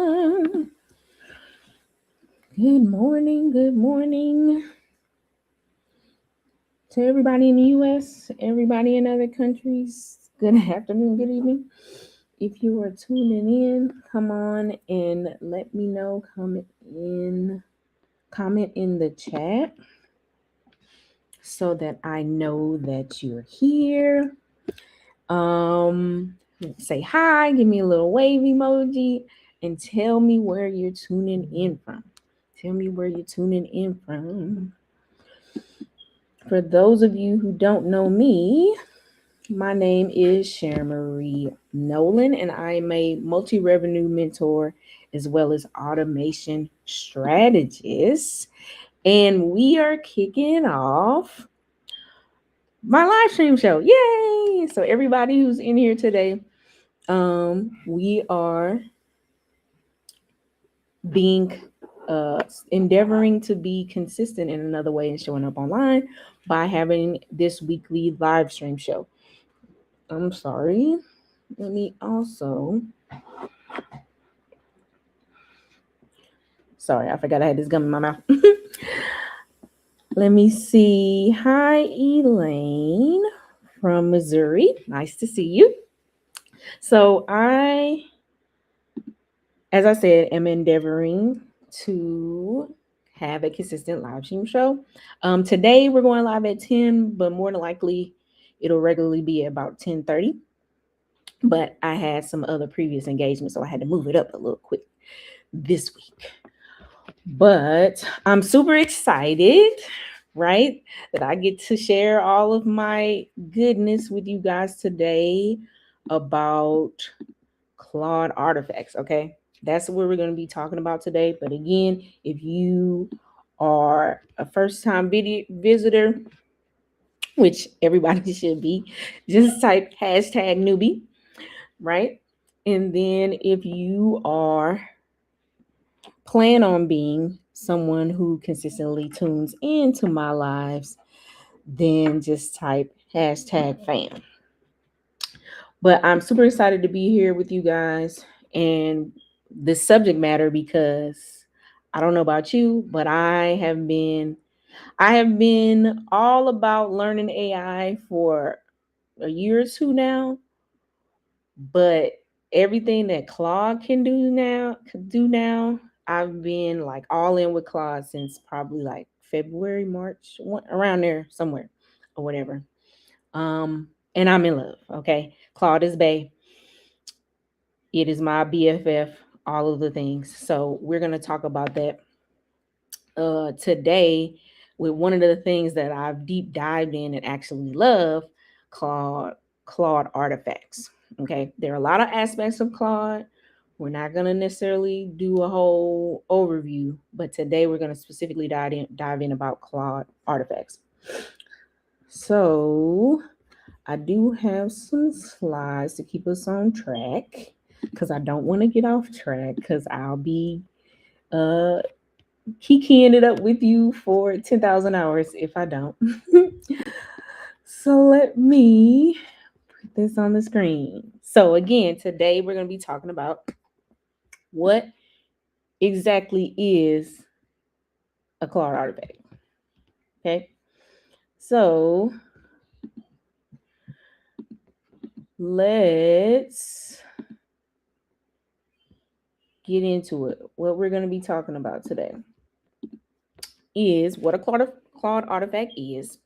everyone. Good morning. Good morning to everybody in the US, everybody in other countries. Good afternoon, good evening. If you are tuning in, come on and let me know. Comment in the chat so that I know that you're here. Say hi, give me a little wave emoji, and tell me where you're tuning in from. Tell me where you're tuning in from. For those of you who don't know me, my name is Sharon Marie Nolan, and I'm a multi-revenue mentor as well as automation strategist. And we are kicking off my live stream show. Yay! So everybody who's in here today, we are being endeavoring to be consistent in another way and showing up online by having this weekly live stream show. I'm sorry. Let me also. Sorry, I forgot I had this gum in my mouth. Let me see. Hi, Elaine from Missouri. Nice to see you. So as I said, am endeavoring to have a consistent live stream show. Today we're going live at 10, but more than likely it'll regularly be about 10:30. But I had some other previous engagements, so I had to move it up a little quick this week. But I'm super excited, right, that I get to share all of my goodness with you guys today about Claude artifacts, okay? That's what we're going to be talking about today. But again, if you are a first-time visitor, which everybody should be, just type hashtag newbie, right? And then if you are plan on being someone who consistently tunes into my lives, then just type hashtag fam. But I'm super excited to be here with you guys and the subject matter because I don't know about you, but I have been all about learning AI for a year or two now. But everything that Claude can do now, I've been like all in with Claude since probably like February, March, around there somewhere or whatever. And I'm in love. Okay, Claude is bae. It is my BFF. All of the things. So we're gonna talk about that today with one of the things that I've deep dived in and actually love, Claude artifacts. Okay, there are a lot of aspects of Claude. We're not going to necessarily do a whole overview, but today we're going to specifically dive in about Claude artifacts. So I do have some slides to keep us on track because I don't want to get off track because I'll be keying it up with you for 10,000 hours if I don't. So let me put this on the screen. So again, today we're going to be talking about what exactly is a Claude artifact. Okay. So let's get into it. What we're going to be talking about today is what a Claude artifact is.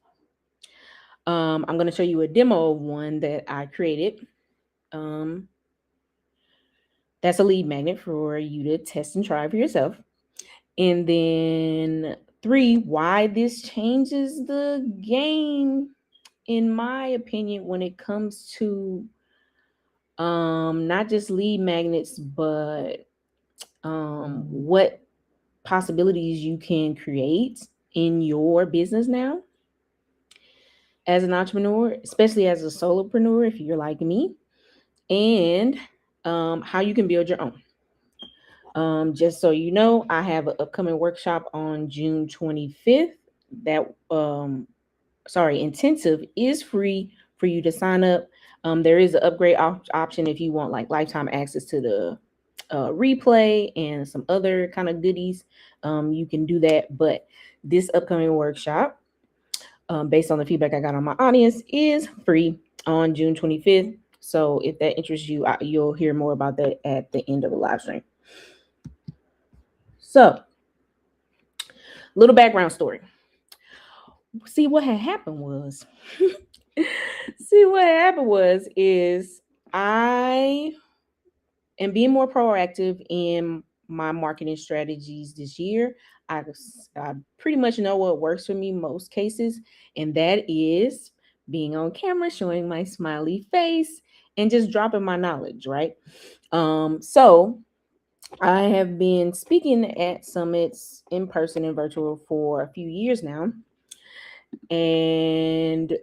I'm going to show you a demo of one that I created. That's a lead magnet for you to test and try for yourself. And then 3, why this changes the game, in my opinion, when it comes to not just lead magnets, but what possibilities you can create in your business now as an entrepreneur, especially as a solopreneur, if you're like me, and how you can build your own. Just so you know, I have an upcoming workshop on June 25th. That intensive is free for you to sign up. There is an upgrade option if you want like lifetime access to the replay and some other kind of goodies, you can do that. But this upcoming workshop, based on the feedback I got on my audience, is free on June 25th. So if that interests you, you'll hear more about that at the end of the live stream. So, little background story. See, what had happened was, is I am being more proactive in my marketing strategies this year. I pretty much know what works for me most cases, and that is being on camera, showing my smiley face, and just dropping my knowledge, right? So I have been speaking at summits in person and virtual for a few years now, and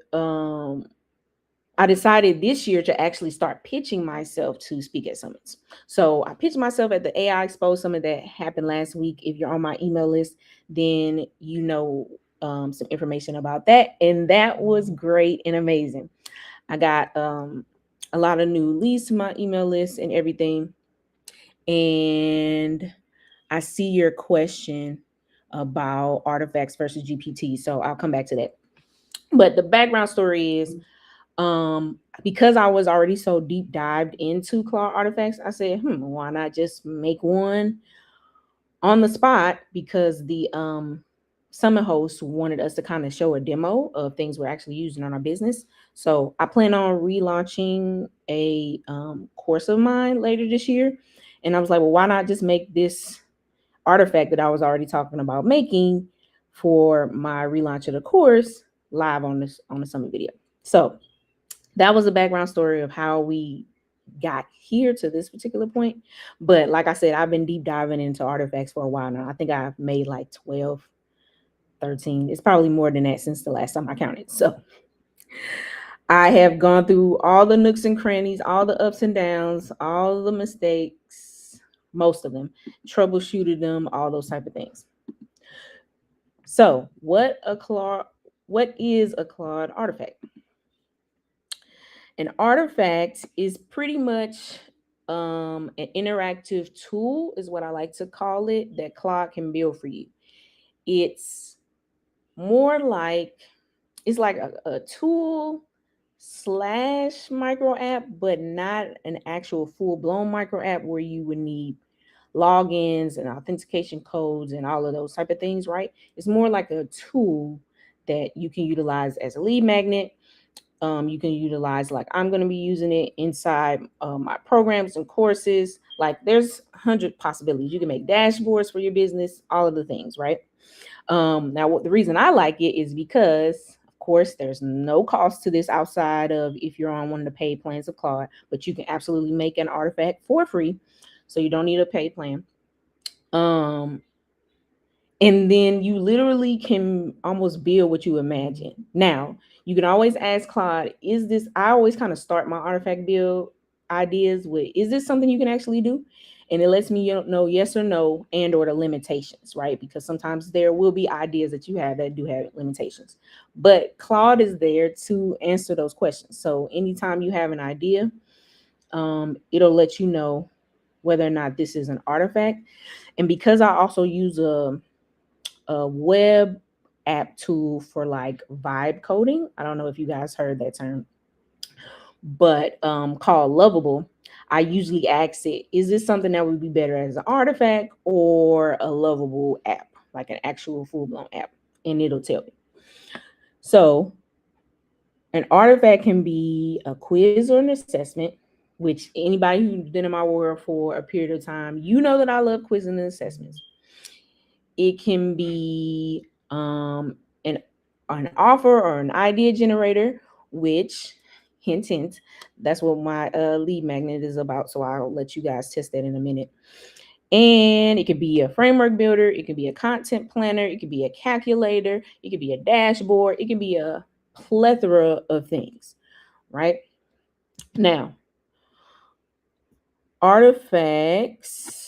I decided this year to actually start pitching myself to speak at summits. So I pitched myself at the AI Expo Summit that happened last week. If you're on my email list, then you know some information about that. And that was great and amazing. I got a lot of new leads to my email list and everything. And I see your question about artifacts versus GPT. So I'll come back to that. But the background story is, because I was already so deep dived into Claude artifacts, I said, why not just make one on the spot? Because the summit host wanted us to kind of show a demo of things we're actually using on our business. So I plan on relaunching a course of mine later this year. And I was like, well, why not just make this artifact that I was already talking about making for my relaunch of the course live on the summit video. So that was the background story of how we got here to this particular point. But like I said, I've been deep diving into artifacts for a while now. I think I've made like 12, 13. It's probably more than that since the last time I counted. So I have gone through all the nooks and crannies, all the ups and downs, all the mistakes, most of them, troubleshooted them, all those type of things. So what is a Claude artifact? An artifact is pretty much an interactive tool, is what I like to call it, that Claude can build for you. It's more like, it's like a tool / micro app, but not an actual full-blown micro app where you would need logins and authentication codes and all of those type of things, right? It's more like a tool that you can utilize as a lead magnet. You can utilize, like I'm going to be using it inside my programs and courses. Like there's 100 possibilities. You can make dashboards for your business, all of the things, right? Now, the reason I like it is because, of course, there's no cost to this outside of if you're on one of the paid plans of Claude, but you can absolutely make an artifact for free. So you don't need a paid plan. And then you literally can almost build what you imagine. Now, you can always ask Claude, I always kind of start my artifact build ideas with, is this something you can actually do? And it lets me know yes or no, and or the limitations, right? Because sometimes there will be ideas that you have that do have limitations. But Claude is there to answer those questions. So anytime you have an idea, it'll let you know whether or not this is an artifact. And because I also use a web app tool for like vibe coding. I don't know if you guys heard that term, but called Lovable. I usually ask it, is this something that would be better as an artifact or a Lovable app, like an actual full-blown app? And it'll tell me. So an artifact can be a quiz or an assessment, which anybody who's been in my world for a period of time, you know that I love quizzes and assessments. It can be an offer or an idea generator, which, hint, hint, that's what my lead magnet is about. So I'll let you guys test that in a minute. And it could be a framework builder. It could be a content planner. It could be a calculator. It could be a dashboard. It can be a plethora of things, right? Now, artifacts.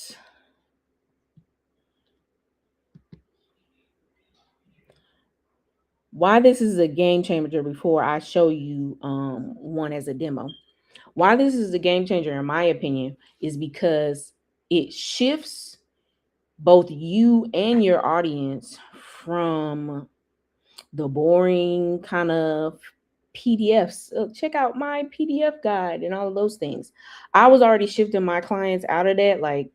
Why this is a game changer before I show you one as a demo. Why this is a game changer, in my opinion, is because it shifts both you and your audience from the boring kind of PDFs. Check out my PDF guide and all of those things. I was already shifting my clients out of that, like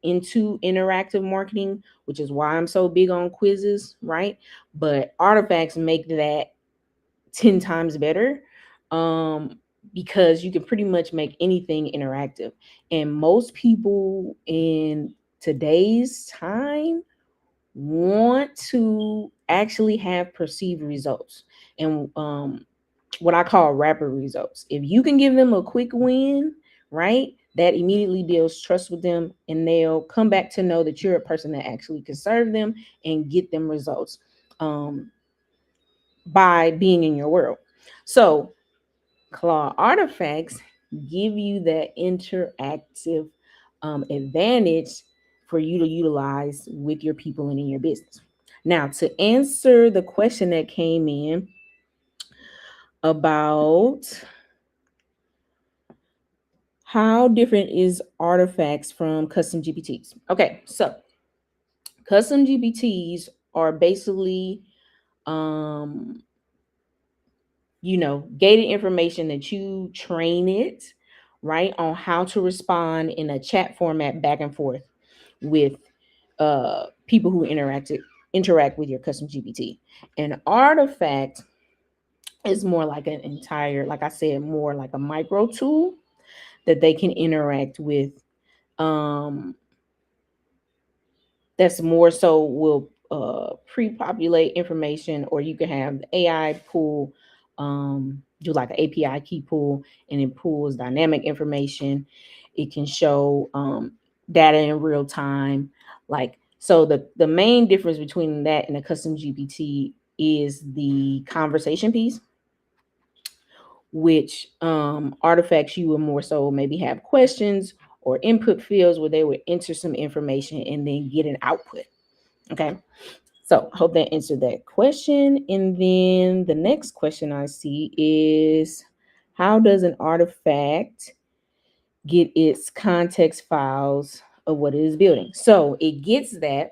into interactive marketing, which is why I'm so big on quizzes, right? But artifacts make that 10 times better, because you can pretty much make anything interactive. And most people in today's time want to actually have perceived results and what I call rapid results. If you can give them a quick win, right, that immediately builds trust with them, and they'll come back to know that you're a person that actually can serve them and get them results by being in your world. So Claude artifacts give you that interactive advantage for you to utilize with your people and in your business. Now, to answer the question that came in about how different is artifacts from custom GPTs. Okay, so custom GPTs are basically gated information that you train it, right, on how to respond in a chat format back and forth with people who interact with your custom GPT. An artifact is more like an entire, like I said, more like a micro tool that they can interact with. That's more so will pre-populate information, or you can have the AI pull, do like an API key pull, and it pulls dynamic information. It can show data in real time. Like, so the main difference between that and a custom GPT is the conversation piece, which artifacts you would more so maybe have questions or input fields where they would enter some information and then get an output. Okay, so hope that answered that question. And then the next question I see is, how does an artifact get its context files of what it is building? So it gets that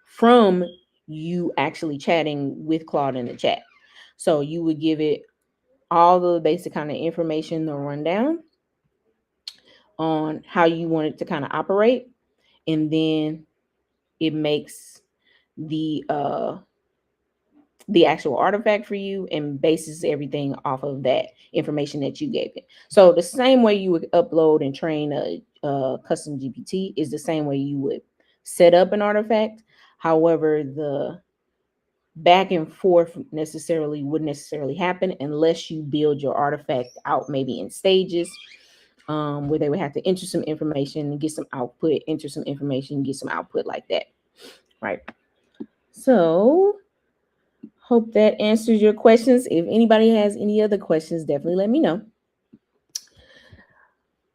from you actually chatting with Claude in the chat. So you would give it all the basic kind of information, the rundown on how you want it to kind of operate, and then it makes the actual artifact for you and bases everything off of that information that you gave it. So the same way you would upload and train a custom GPT is the same way you would set up an artifact. However, the back and forth wouldn't necessarily happen unless you build your artifact out maybe in stages, where they would have to enter some information and get some output, enter some information, get some output, like that, right? So hope that answers your questions. If anybody has any other questions, definitely let me know.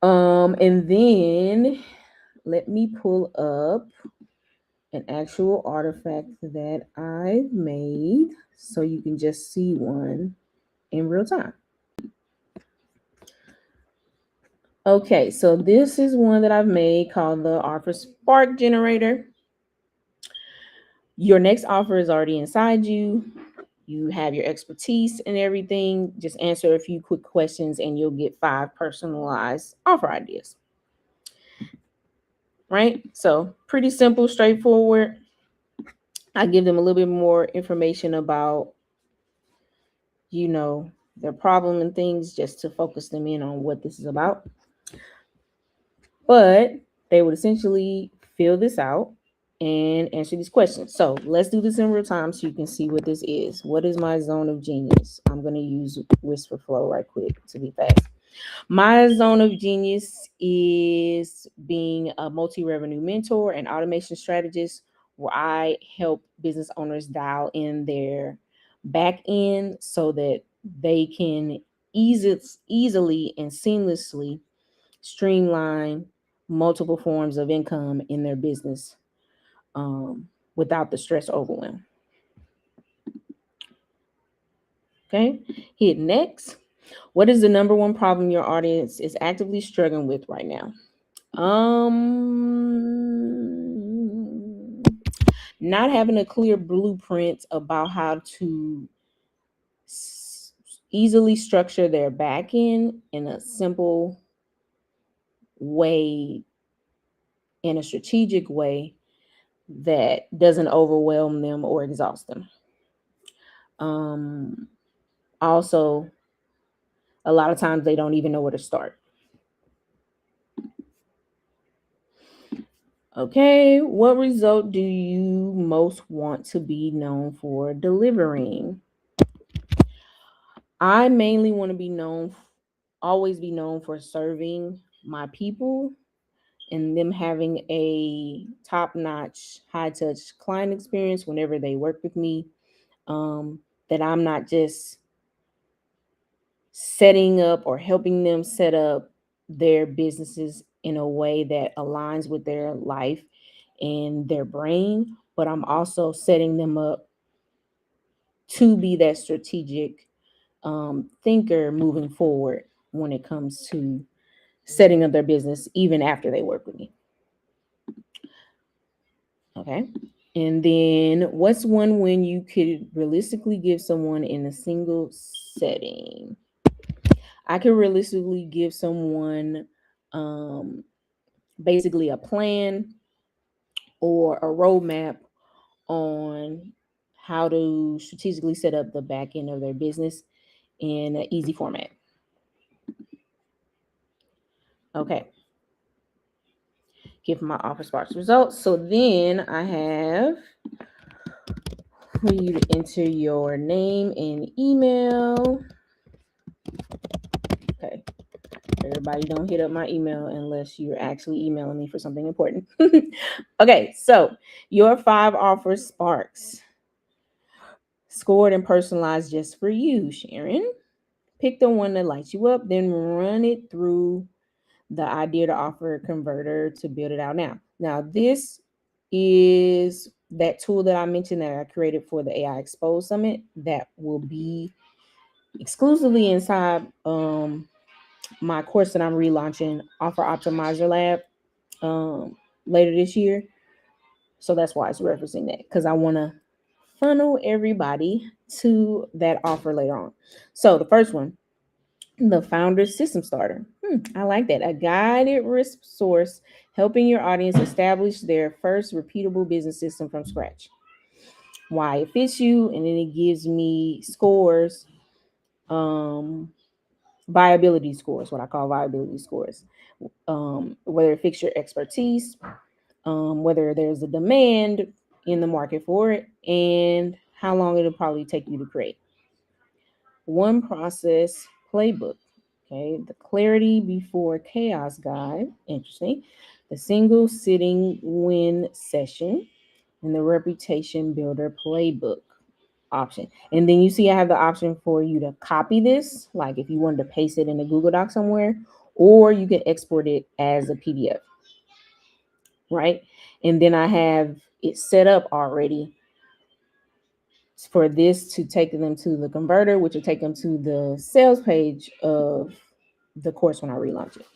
And then let me pull up an actual artifact that I've made so you can just see one in real time. Okay, so this is one that I've made called the Offer Spark Generator. Your next offer is already inside you. You have your expertise and everything. Just answer a few quick questions and you'll get 5 personalized offer ideas. Right? So pretty simple, straightforward. I give them a little bit more information about, their problem and things, just to focus them in on what this is about. But they would essentially fill this out and answer these questions. So let's do this in real time so you can see what this is. What is my zone of genius? I'm going to use Whisper Flow right quick to be fast. My zone of genius is being a multi-revenue mentor and automation strategist, where I help business owners dial in their back end so that they can easily and seamlessly streamline multiple forms of income in their business without the stress overwhelm. Okay, hit next. What is the number one problem your audience is actively struggling with right now? Not having a clear blueprint about how to easily structure their back end in a simple way, in a strategic way that doesn't overwhelm them or exhaust them. Also, a lot of times they don't even know where to start. Okay, what result do you most want to be known for delivering? I mainly want to be known, always be known for serving my people and them having a top-notch, high-touch client experience whenever they work with me. That I'm not just setting up or helping them set up their businesses in a way that aligns with their life and their brain, but I'm also setting them up to be that strategic thinker moving forward when it comes to setting up their business, even after they work with me. Okay. And then what's one win you could realistically give someone in a single setting? I could realistically give someone basically a plan or a roadmap on how to strategically set up the back end of their business in an easy format. Okay. Give my offer sparks results. So then I have for you to enter your name and email. Okay. Everybody don't hit up my email unless you're actually emailing me for something important. Okay, so your 5 offer sparks. Scored and personalized just for you, Sharon. Pick the one that lights you up, then run it through the idea to offer converter to build it out now. Now, this is that tool that I mentioned that I created for the AI Expose Summit that will be exclusively inside my course that I'm relaunching, Offer Optimizer Lab, later this year. So that's why it's referencing that, because I want to funnel everybody to that offer later on. So the first one, the Founder System Starter. I like that. A guided resource helping your audience establish their first repeatable business system from scratch. Why it fits you, and then it gives me scores, viability scores, what I call viability scores. Whether it fits your expertise, whether there's a demand in the market for it, and how long it'll probably take you to create. One process playbook. Okay, the clarity before chaos guide. Interesting. The single sitting win session and the reputation builder playbook option. And then you see I have the option for you to copy this, like if you wanted to paste it in a Google Doc somewhere, or you can export it as a PDF. Right? And then I have it set up already for this to take them to the converter, which will take them to the sales page of the course when I relaunch it.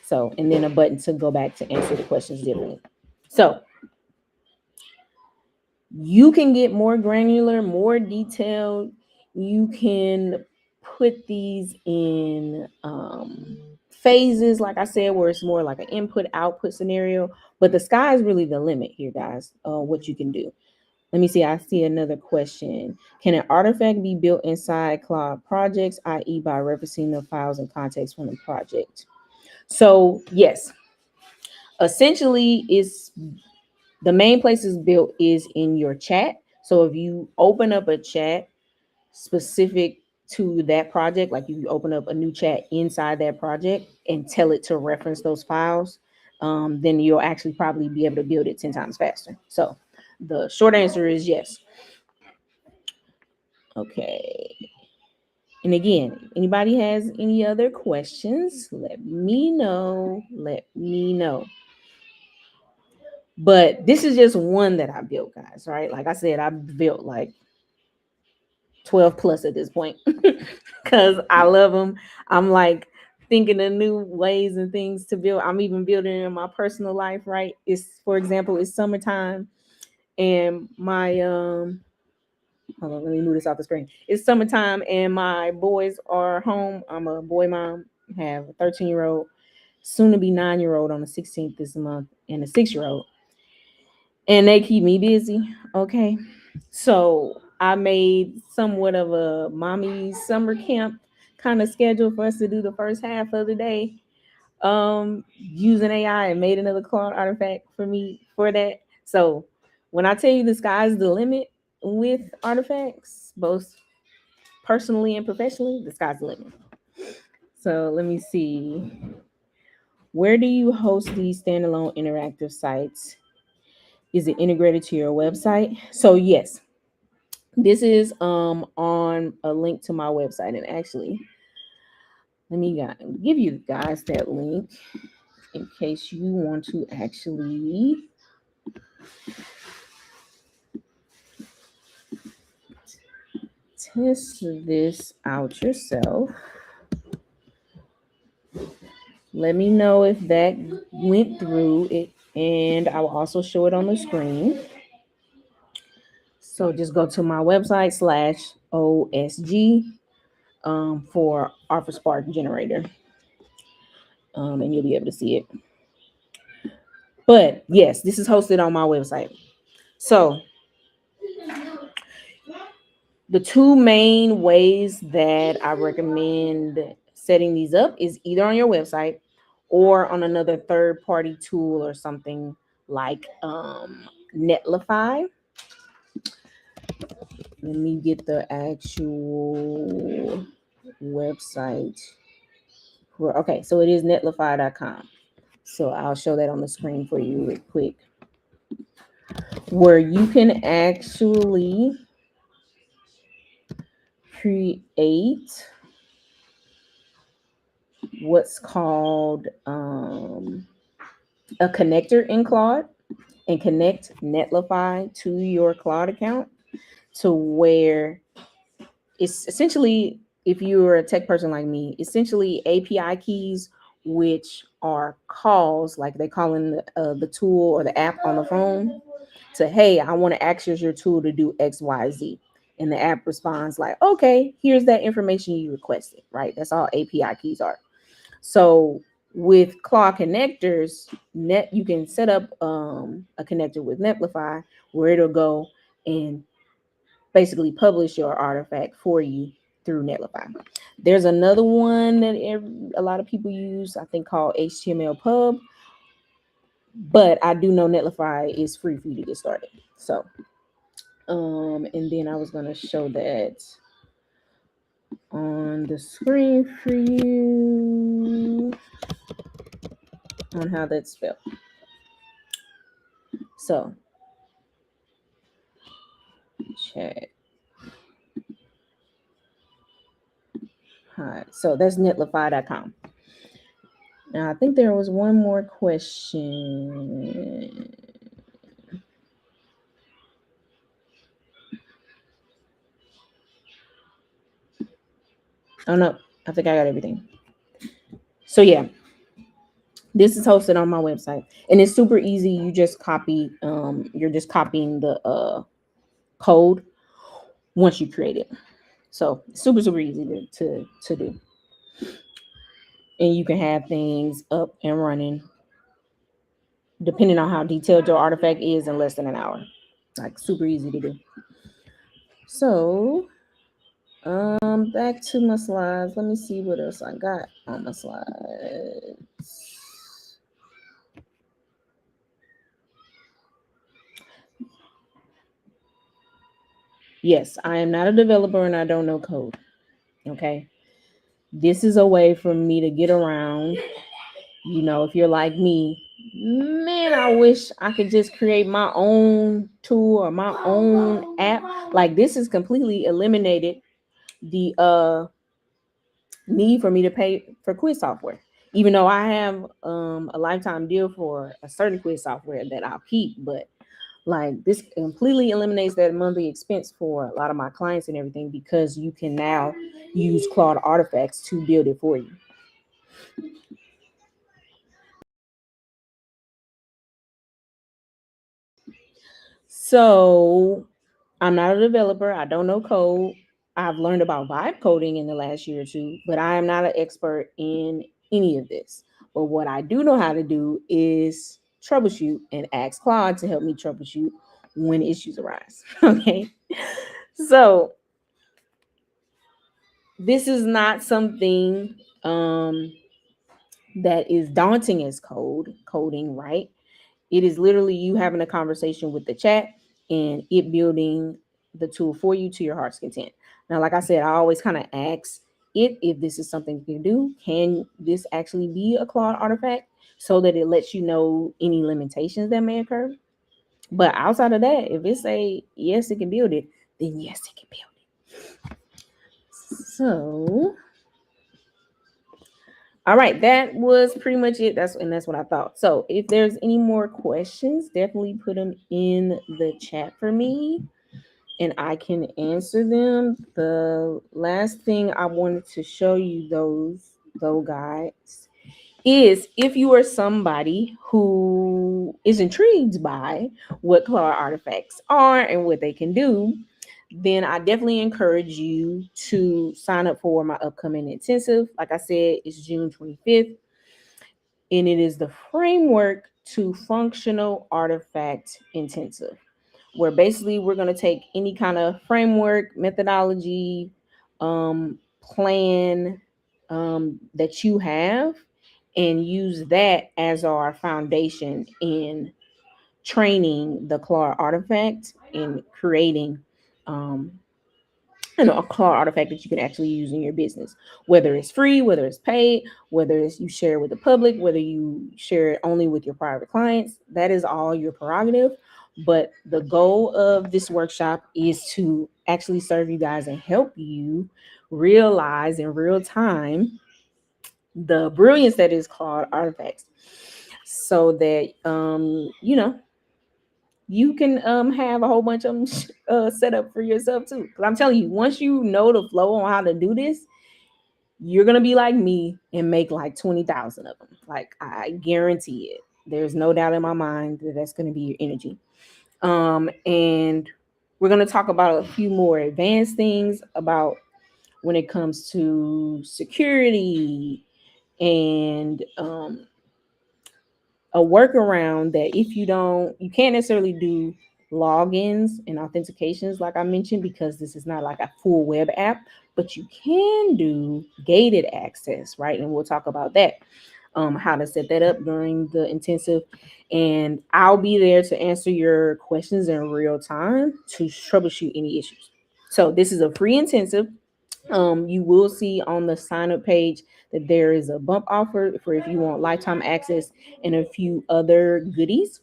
So, and then a button to go back to answer the questions differently. So you can get more granular, more detailed. You can put these in phases, like I said, where it's more like an input-output scenario. But the sky is really the limit here, guys, what you can do. Let me see. I see another question. Can an artifact be built inside Claude projects, i.e. by referencing the files and context from the project? So yes, essentially it's the main place is built is in your chat. So if you open up a chat specific to that project, like you open up a new chat inside that project and tell it to reference those files, then you'll actually probably be able to build it 10 times faster. So the short answer is yes. Okay. And again, anybody has any other questions, let me know. Let me know. But this is just one that I built, guys, right? Like I said, I built like 12 plus at this point because I love them. I'm like thinking of new ways and things to build. I'm even building in my personal life, right? It's, for example, it's summertime and my hold on, let me move this off the screen. It's summertime and my boys are home. I'm a boy mom, have a 13-year-old, soon to be 9-year-old on the 16th this month, and a 6-year-old. And they keep me busy. Okay. So I made somewhat of a mommy summer camp kind of schedule for us to do the first half of the day, using AI, and made another Claude artifact for me for that. So when I tell you the sky's the limit with artifacts, both personally and professionally, the sky's the limit. So let me see. Where do you host these standalone interactive sites? Is it integrated to your website? So yes, this is on a link to my website. And actually, let me give you guys that link in case you want to actually test this out yourself. Let me know if that went through it, and I will also show it on the screen. So just go to my website /OSG for Alpha Spark Generator, and you'll be able to see it. But yes, this is hosted on my website. So the two main ways that I recommend setting these up is either on your website or on another third-party tool or something like Netlify. Let me get the actual website. Okay, so it is netlify.com. So I'll show that on the screen for you real quick, where you can actually create what's called a connector in Claude and connect Netlify to your Claude account, to where it's essentially, if you're a tech person like me, essentially API keys, which are calls, like they call in the tool or the app on the phone to, hey, I want to access your tool to do X, Y, Z. And the app responds like, okay, here's that information you requested, right? That's all API keys are. So with Claude connectors, you can set up a connector with Netlify where it'll go and basically publish your artifact for you through Netlify. There's another one that a lot of people use, I think, called HTML Pub. But I do know Netlify is free for you to get started. So, and then I was going to show that on the screen for you on how that's spelled. So, chat. Hi. So that's netlify.com. Now, I think there was one more question. Oh, no. I think I got everything. So, yeah. This is hosted on my website. And it's super easy. You just copy, you're just copying the code once you create it. So, super, super easy to do. And you can have things up and running, depending on how detailed your artifact is, in less than an hour. Like, super easy to do. So, back to my slides. Let me see what else I got on my slides. Yes, I am not a developer and I don't know code. Okay. This is a way for me to get around. You know, if you're like me, man, I wish I could just create my own tool or my own app. Like, this has completely eliminated the need for me to pay for quiz software. Even though I have a lifetime deal for a certain quiz software that I'll keep, but like, this completely eliminates that monthly expense for a lot of my clients and everything, because you can now use Claude artifacts to build it for you. So I'm not a developer. I don't know code. I've learned about vibe coding in the last year or two, but I am not an expert in any of this. But what I do know how to do is troubleshoot and ask Claude to help me troubleshoot when issues arise. Okay. So this is not something that is daunting as coding, right? It is literally you having a conversation with the chat and it building the tool for you to your heart's content. Now, like I said, I always kind of ask it if this is something you can do. Can this actually be a Claude artifact so that it lets you know any limitations that may occur? But outside of that, if it say yes, it can build it, then yes, it can build it. So all right, that was pretty much it. That's what I thought. So if there's any more questions, definitely put them in the chat for me and I can answer them. The last thing I wanted to show you though guys is if you are somebody who is intrigued by what Claude artifacts are and what they can do, then I definitely encourage you to sign up for my upcoming intensive. Like I said, it's June 25th, and it is the Framework to Functional Artifact Intensive, where basically we're going to take any kind of framework, methodology, plan that you have and use that as our foundation in training the Claude artifact and creating um, a Claude artifact that you can actually use in your business, whether it's free, whether it's paid, whether it's you share with the public, whether you share it only with your private clients. That is all your prerogative. But the goal of this workshop is to actually serve you guys and help you realize in real time the brilliance that is Claude artifacts, so that you can have a whole bunch of them set up for yourself too. Because I'm telling you, once you know the flow on how to do this, you're gonna be like me and make like 20,000 of them. Like I guarantee it. There's no doubt in my mind that that's gonna be your energy. And we're gonna talk about a few more advanced things about when it comes to security and a workaround that if you can't necessarily do logins and authentications like I mentioned, because this is not like a full web app, but you can do gated access, right? And we'll talk about that, how to set that up during the intensive. And I'll be there to answer your questions in real time to troubleshoot any issues. So this is a free intensive. You will see on the sign up page that there is a bump offer for if you want lifetime access and a few other goodies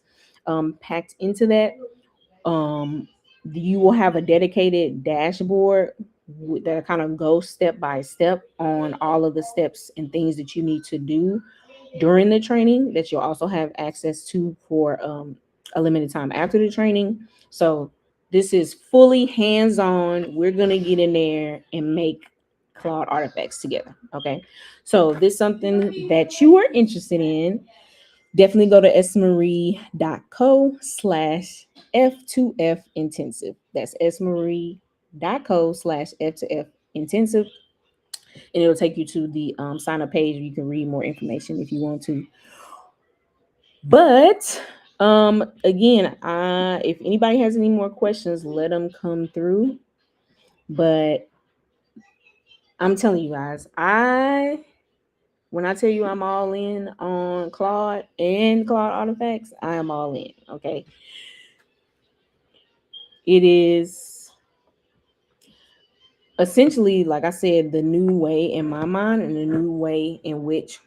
packed into that. You will have a dedicated dashboard that kind of goes step by step on all of the steps and things that you need to do during the training that you'll also have access to for a limited time after the training. So this is fully hands-on. We're gonna get in there and make Claude artifacts together. Okay. So this is something that you are interested in. Definitely go to smarie.co/F2F intensive. That's smarie.co/F2F intensive. And it'll take you to the sign up page where you can read more information if you want to. But again, if anybody has any more questions, let them come through. But I'm telling you guys, when I tell you I'm all in on Claude and Claude artifacts, I am all in. Okay. It is essentially, like I said, the new way in my mind and the new way in which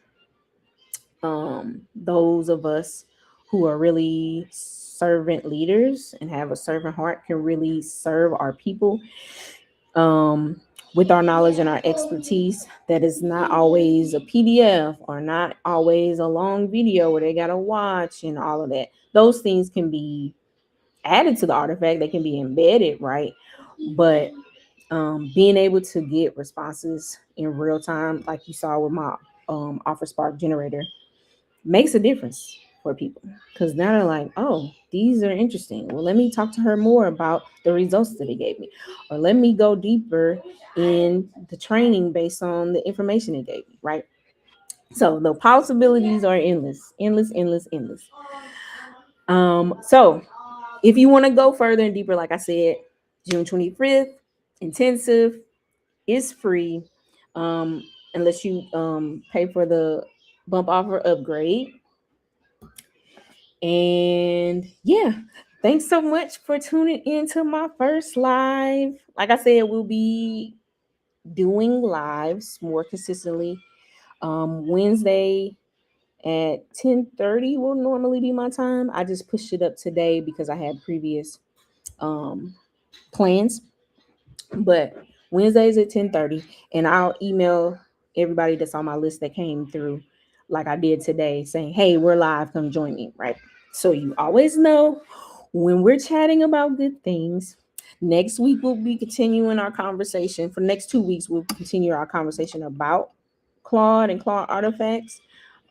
those of us who are really servant leaders and have a servant heart can really serve our people with our knowledge and our expertise. That is not always a PDF or not always a long video where they got to watch and all of that. Those things can be added to the artifact, they can be embedded, right? But being able to get responses in real time, like you saw with my Offer Spark Generator makes a difference for people, because now they're like, oh, these are interesting. Well, let me talk to her more about the results that it gave me, or let me go deeper in the training based on the information it gave me, right? So the possibilities are endless, endless, endless, endless. So if you want to go further and deeper, like I said, June 25th intensive is free, um, unless you pay for the bump offer upgrade. And yeah, thanks so much for tuning into my first live. Like I said, we'll be doing lives more consistently. Wednesday at 10:30 will normally be my time. I just pushed it up today because I had previous um, plans. But Wednesdays at 10:30, and I'll email everybody that's on my list that came through, like I did today, saying, hey, we're live, come join me, right? So you always know when we're chatting about good things. Next week we'll be continuing our conversation. For the next 2 weeks, we'll continue our conversation about Claude and Claude artifacts.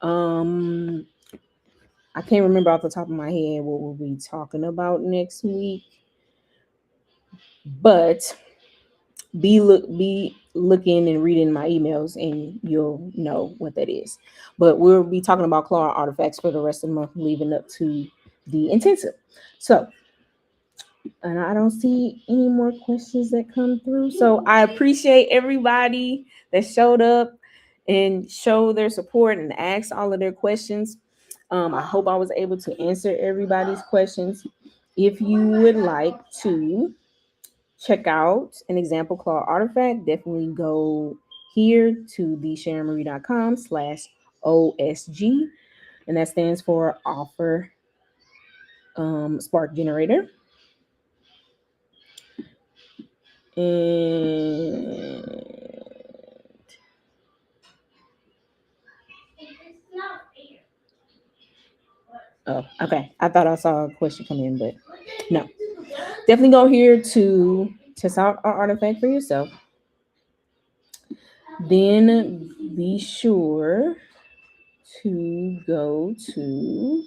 I can't remember off the top of my head what we'll be talking about next week, but be looking and reading my emails and you'll know what that is. But we'll be talking about Claude artifacts for the rest of the month leading up to the intensive. So, and I don't see any more questions that come through. So I appreciate everybody that showed up and showed their support and asked all of their questions. I hope I was able to answer everybody's questions. If you would like to check out an example Claude artifact, definitely go here to thesharonmarie.com/OSG, and that stands for Offer Spark Generator. And oh, okay. I thought I saw a question come in, but no. Definitely go here to test out our artifact for yourself. Then be sure to go to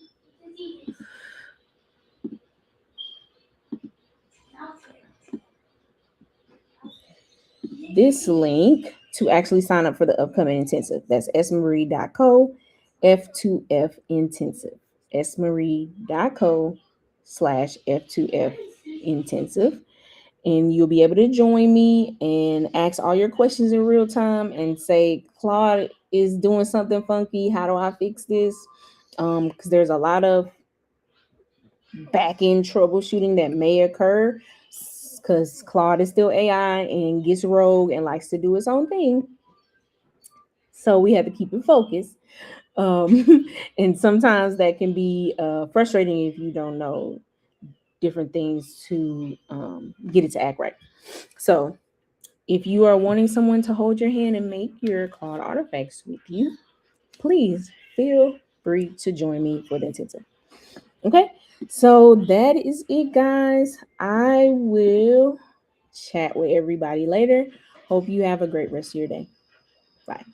this link to actually sign up for the upcoming intensive. That's smarie.co F2F intensive. smarie.co/F2F intensive. And you'll be able to join me and ask all your questions in real time and say, Claude is doing something funky. How do I fix this? Because there's a lot of back end troubleshooting that may occur because Claude is still AI and gets rogue and likes to do its own thing. So we have to keep it focused. And sometimes that can be frustrating if you don't know different things to get it to act right. So if you are wanting someone to hold your hand and make your Claude artifacts with you, please feel free to join me for the intensive. Okay, so that is it, guys. I will chat with everybody later. Hope you have a great rest of your day. Bye.